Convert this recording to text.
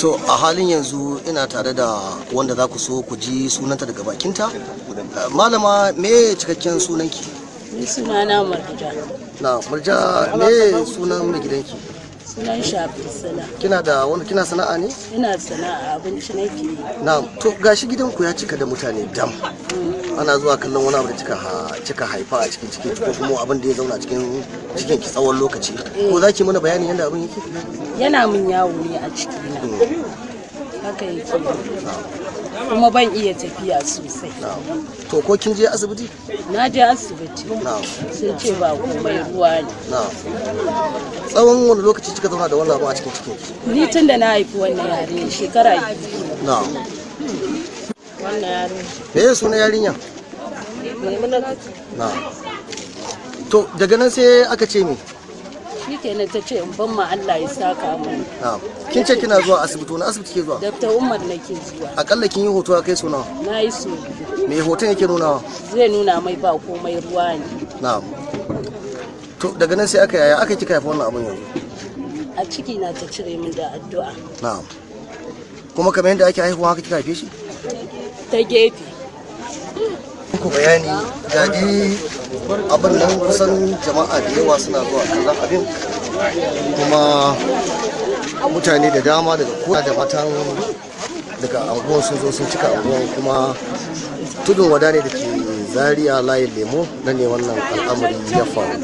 To a halin yanzu ina tare da wanda za ku so ku ji sunanta daga bakinta. Malama me cikakken sunanki? Ni sunana Murja. Na Murja, me sunan mai gidanki? Sunan Shafi Sala. Kina sana'a ne? Ina sana'a abinci nake yi. Na to gashi gidanku ya cika da mutane dam. Ana zuwa kallon wani abu da kika haifa a cikin ciki ko kuma abin da ya zauna cikin ki tsawon lokaci. Ko za ki mana bayani yadda abin yake? Yana min yawo ne a ciki na. Haka yake. Kuma ban iya tafiya sosai. To ko kin je asibiti? Na je asibiti. Sun ce ba komai ruwa ne. Tsawon wani lokaci kika zauna da wannan abu a cikin cikin ki? Ni tun da na haifi wannan yarinya shekara 2. Wannan yarinya. Me ya suna yarinya? Na. To daga nan sai aka ce me? Shi kenan ta ce in ban ma Allah ya saka mana. Kin ce kina zuwa asibiti, wani asibiti ke zuwa? Dr. Umar nake zuwa. Akalla kin yi hoto kai so nawa? Na yi so biyu. Me hoton yake nunawa? Zai nuna mai ba komai ruwa ne. Na'am. To daga nan sai aka kika haifa wannan abun yanzu? A ciki na ta cire min da addu'a. Na'am. Kuma kamar yadda ake haihuwa haka kika haife shi? Ta gefe. Ku bayani jadi abin nan kusan jama'a da yawa suna zuwa kallon abin, kuma mutane da dama daga kowa da matan daga anguwan sun zo sun cika anguwan, kuma tudun wada ne da ke Zaria layin lemo na ne wannan al'amari ya faru.